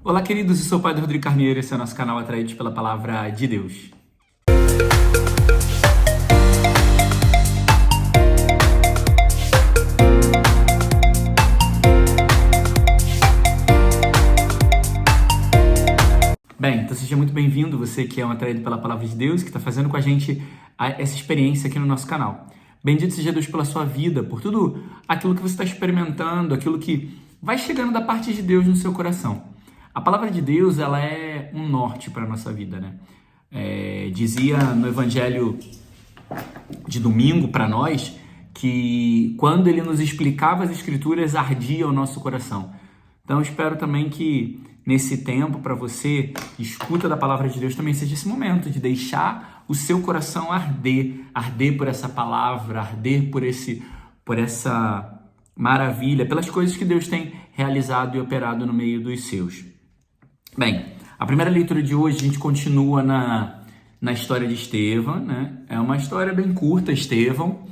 Olá, queridos, eu sou o Padre Rodrigo Carneiro, esse é o nosso canal Atraídos pela Palavra de Deus. Bem, então seja muito bem-vindo, você que é um atraído pela Palavra de Deus, que está fazendo com a gente essa experiência aqui no nosso canal. Bendito seja Deus pela sua vida, por tudo aquilo que você está experimentando, aquilo que vai chegando da parte de Deus no seu coração. A Palavra de Deus, ela é um norte para a nossa vida, né? Dizia no Evangelho de domingo para nós que quando ele nos explicava as Escrituras, ardia o nosso coração. Então eu espero também que nesse tempo, para você, escuta da Palavra de Deus, também seja esse momento de deixar o seu coração arder por essa palavra, arder por essa maravilha, pelas coisas que Deus tem realizado e operado no meio dos seus. Bem, a primeira leitura de hoje a gente continua na história de Estevão, né? É uma história bem curta, Estevão,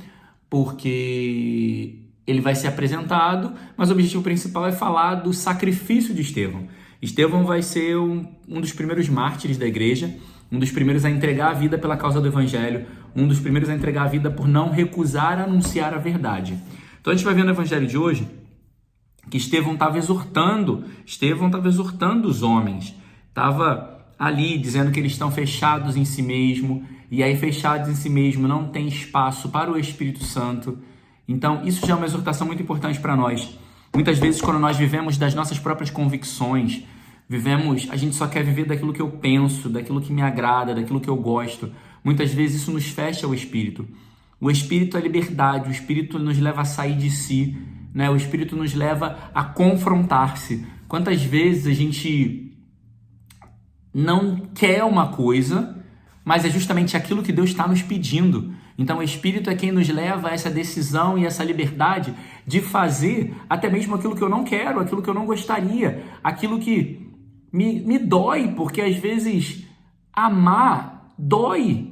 porque ele vai ser apresentado, mas o objetivo principal é falar do sacrifício de Estevão. Estevão vai ser um dos primeiros mártires da igreja, um dos primeiros a entregar a vida pela causa do evangelho, um dos primeiros a entregar a vida por não recusar a anunciar a verdade. Então a gente vai ver no evangelho de hoje que Estevão estava exortando os homens, estava ali dizendo que eles estão fechados em si mesmo, e aí fechados em si mesmo não tem espaço para o Espírito Santo. Então isso já é uma exortação muito importante para nós. Muitas vezes quando nós vivemos das nossas próprias convicções, a gente só quer viver daquilo que eu penso, daquilo que me agrada, daquilo que eu gosto. Muitas vezes isso nos fecha o Espírito. O Espírito é liberdade, o Espírito nos leva a sair de si, né? O Espírito nos leva a confrontar-se. Quantas vezes a gente não quer uma coisa, mas é justamente aquilo que Deus está nos pedindo. Então o Espírito é quem nos leva a essa decisão e essa liberdade de fazer até mesmo aquilo que eu não quero, aquilo que eu não gostaria, aquilo que me dói, porque às vezes amar dói,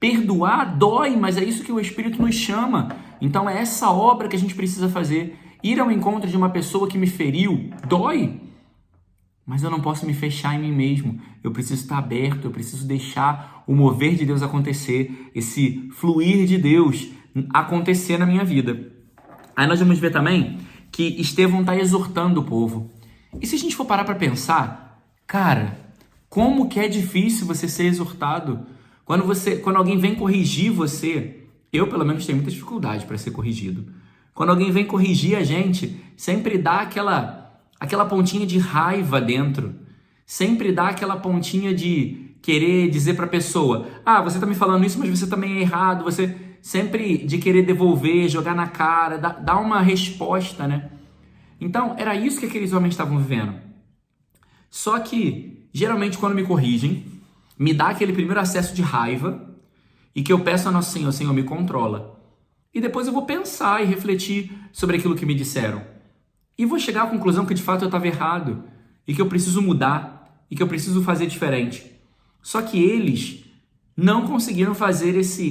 perdoar dói, mas é isso que o Espírito nos chama. Então é essa obra que a gente precisa fazer. Ir ao encontro de uma pessoa que me feriu dói, mas eu não posso me fechar em mim mesmo. Eu preciso estar aberto, eu preciso deixar o mover de Deus acontecer, esse fluir de Deus acontecer na minha vida. Aí nós vamos ver também que Estevão está exortando o povo. E se a gente for parar para pensar, cara, como que é difícil você ser exortado? Quando alguém vem corrigir você, eu pelo menos tenho muita dificuldade para ser corrigido. Quando alguém vem corrigir a gente, sempre dá aquela pontinha de raiva dentro. Sempre dá aquela pontinha de querer dizer para a pessoa, você está me falando isso, mas você também é errado. Você sempre de querer devolver, jogar na cara, dar uma resposta, né? Então, era isso que aqueles homens estavam vivendo. Só que, geralmente, quando me corrigem, me dá aquele primeiro acesso de raiva e que eu peço a Nosso Senhor, Senhor, me controla. E depois eu vou pensar e refletir sobre aquilo que me disseram. E vou chegar à conclusão que de fato eu estava errado e que eu preciso mudar e que eu preciso fazer diferente. Só que eles não conseguiram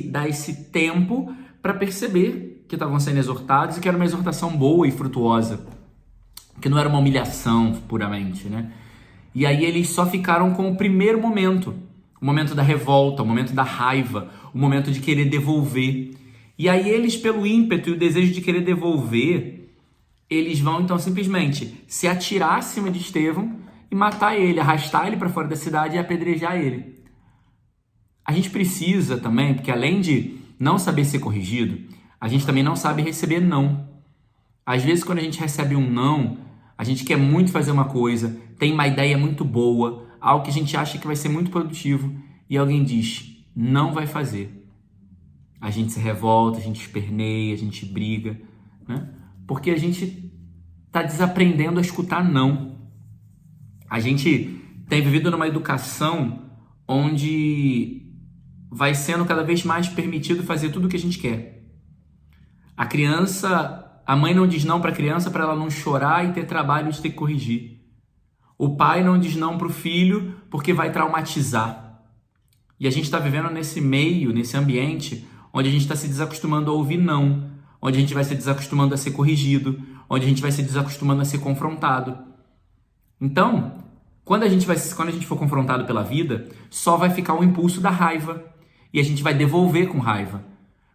dar esse tempo para perceber que estavam sendo exortados e que era uma exortação boa e frutuosa, que não era uma humilhação puramente, né? E aí eles só ficaram com o primeiro momento, o momento da revolta, o momento da raiva, o momento de querer devolver. E aí eles, pelo ímpeto e o desejo de querer devolver, eles vão então simplesmente se atirar acima de Estevão e matar ele, arrastar ele para fora da cidade e apedrejar ele. A gente precisa também, porque além de não saber ser corrigido, a gente também não sabe receber não. Às vezes quando a gente recebe um não, a gente quer muito fazer uma coisa, tem uma ideia muito boa, algo que a gente acha que vai ser muito produtivo e alguém diz, não vai fazer. A gente se revolta, a gente esperneia, a gente briga, né? Porque a gente está desaprendendo a escutar não. A gente tem vivido numa educação onde vai sendo cada vez mais permitido fazer tudo o que a gente quer. A mãe não diz não para a criança para ela não chorar e ter trabalho de ter que corrigir. O pai não diz não para o filho porque vai traumatizar. E a gente está vivendo nesse meio, nesse ambiente, onde a gente está se desacostumando a ouvir não, onde a gente vai se desacostumando a ser corrigido, onde a gente vai se desacostumando a ser confrontado. Então, Quando a gente for confrontado pela vida, só vai ficar o impulso da raiva e a gente vai devolver com raiva.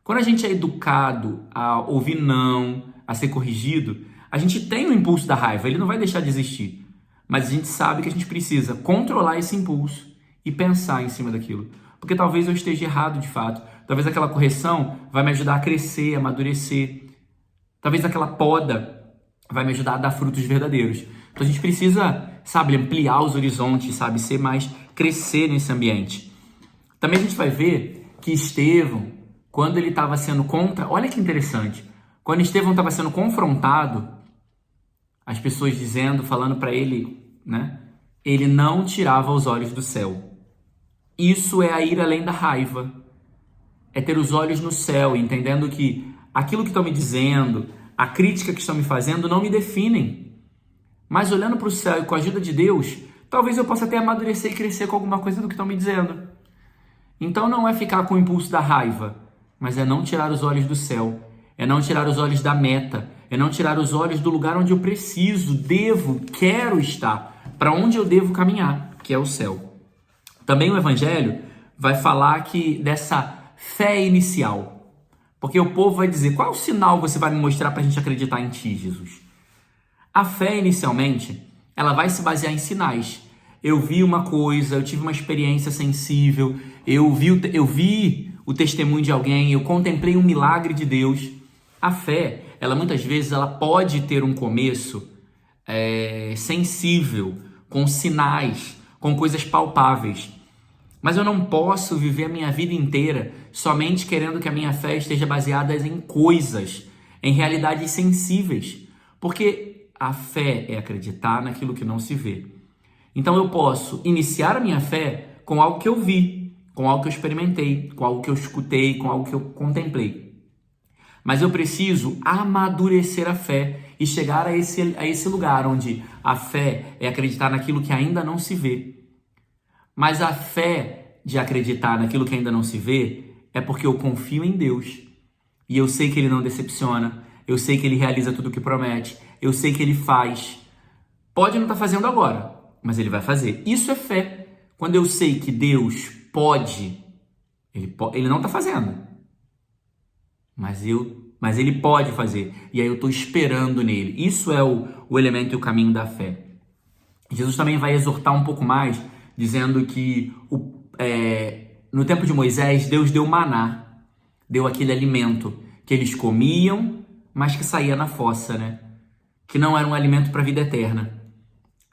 Quando a gente é educado a ouvir não, a ser corrigido, a gente tem o impulso da raiva, ele não vai deixar de existir. Mas a gente sabe que a gente precisa controlar esse impulso e pensar em cima daquilo. Porque talvez eu esteja errado de fato. Talvez aquela correção vai me ajudar a crescer, a amadurecer. Talvez aquela poda vai me ajudar a dar frutos verdadeiros. Então a gente precisa, sabe, ampliar os horizontes, sabe, crescer nesse ambiente. Também a gente vai ver que Estevão, quando ele estava sendo olha que interessante, quando Estevão estava sendo confrontado, as pessoas falando para ele, né, ele não tirava os olhos do céu. Isso é a ir além da raiva, é ter os olhos no céu, entendendo que aquilo que estão me dizendo, a crítica que estão me fazendo não me definem. Mas olhando para o céu e com a ajuda de Deus, talvez eu possa até amadurecer e crescer com alguma coisa do que estão me dizendo. Então não é ficar com o impulso da raiva, mas é não tirar os olhos do céu, é não tirar os olhos da meta, é não tirar os olhos do lugar onde eu preciso, quero estar, para onde eu devo caminhar, que é o céu. Também o Evangelho vai falar dessa fé inicial, porque o povo vai dizer, qual sinal você vai me mostrar para a gente acreditar em ti, Jesus? A fé, inicialmente, ela vai se basear em sinais. Eu vi uma coisa, eu tive uma experiência sensível, eu vi o testemunho de alguém, eu contemplei um milagre de Deus. A fé, muitas vezes, ela pode ter um começo sensível, com sinais, com coisas palpáveis. Mas eu não posso viver a minha vida inteira somente querendo que a minha fé esteja baseada em coisas, em realidades sensíveis. Porque a fé é acreditar naquilo que não se vê. Então eu posso iniciar a minha fé com algo que eu vi, com algo que eu experimentei, com algo que eu escutei, com algo que eu contemplei. Mas eu preciso amadurecer a fé e chegar a esse lugar onde a fé é acreditar naquilo que ainda não se vê. Mas a fé de acreditar naquilo que ainda não se vê é porque eu confio em Deus. E eu sei que Ele não decepciona. Eu sei que Ele realiza tudo o que promete. Eu sei que Ele faz. Pode não estar fazendo agora, mas Ele vai fazer. Isso é fé. Quando eu sei que Deus pode, Ele não está fazendo. Mas Ele pode fazer. E aí eu estou esperando nele. Isso é o elemento e o caminho da fé. Jesus também vai exortar um pouco mais, dizendo que no tempo de Moisés, Deus deu maná, deu aquele alimento que eles comiam, mas que saía na fossa, né? Que não era um alimento para a vida eterna.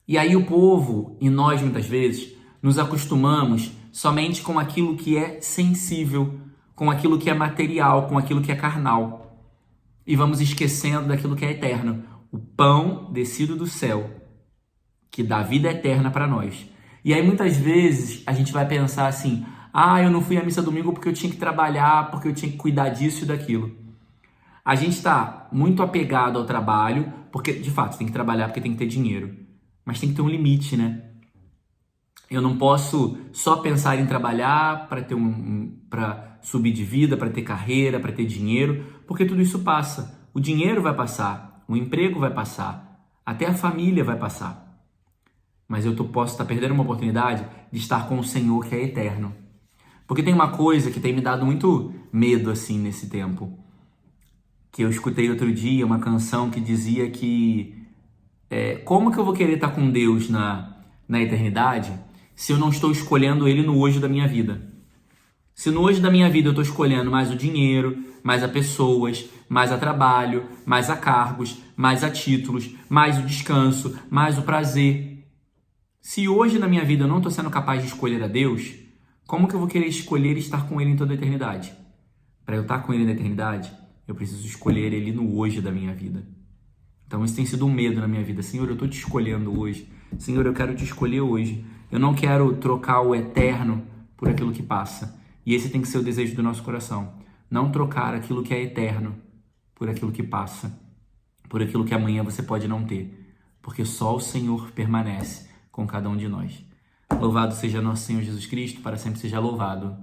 E aí o povo, e nós muitas vezes, nos acostumamos somente com aquilo que é sensível, com aquilo que é material, com aquilo que é carnal. E vamos esquecendo daquilo que é eterno. O pão descido do céu, que dá vida eterna para nós. E aí muitas vezes a gente vai pensar assim, eu não fui à missa domingo porque eu tinha que trabalhar, porque eu tinha que cuidar disso e daquilo. A gente está muito apegado ao trabalho, porque de fato tem que trabalhar porque tem que ter dinheiro. Mas tem que ter um limite, né? Eu não posso só pensar em trabalhar para subir de vida, para ter carreira, para ter dinheiro, porque tudo isso passa. O dinheiro vai passar, o emprego vai passar, até a família vai passar. Mas eu posso estar perdendo uma oportunidade de estar com o Senhor que é eterno. Porque tem uma coisa que tem me dado muito medo assim nesse tempo. Que eu escutei outro dia uma canção que dizia que como que eu vou querer estar com Deus na eternidade se eu não estou escolhendo Ele no hoje da minha vida? Se no hoje da minha vida eu estou escolhendo mais o dinheiro, mais a pessoas, mais a trabalho, mais a cargos, mais a títulos, mais o descanso, mais o prazer. Se hoje na minha vida eu não estou sendo capaz de escolher a Deus, como que eu vou querer escolher estar com Ele em toda a eternidade? Para eu estar com Ele na eternidade, eu preciso escolher Ele no hoje da minha vida. Então isso tem sido um medo na minha vida. Senhor, eu estou te escolhendo hoje. Senhor, eu quero te escolher hoje. Eu não quero trocar o eterno por aquilo que passa. E esse tem que ser o desejo do nosso coração. Não trocar aquilo que é eterno por aquilo que passa. Por aquilo que amanhã você pode não ter. Porque só o Senhor permanece com cada um de nós. Louvado seja nosso Senhor Jesus Cristo, para sempre seja louvado.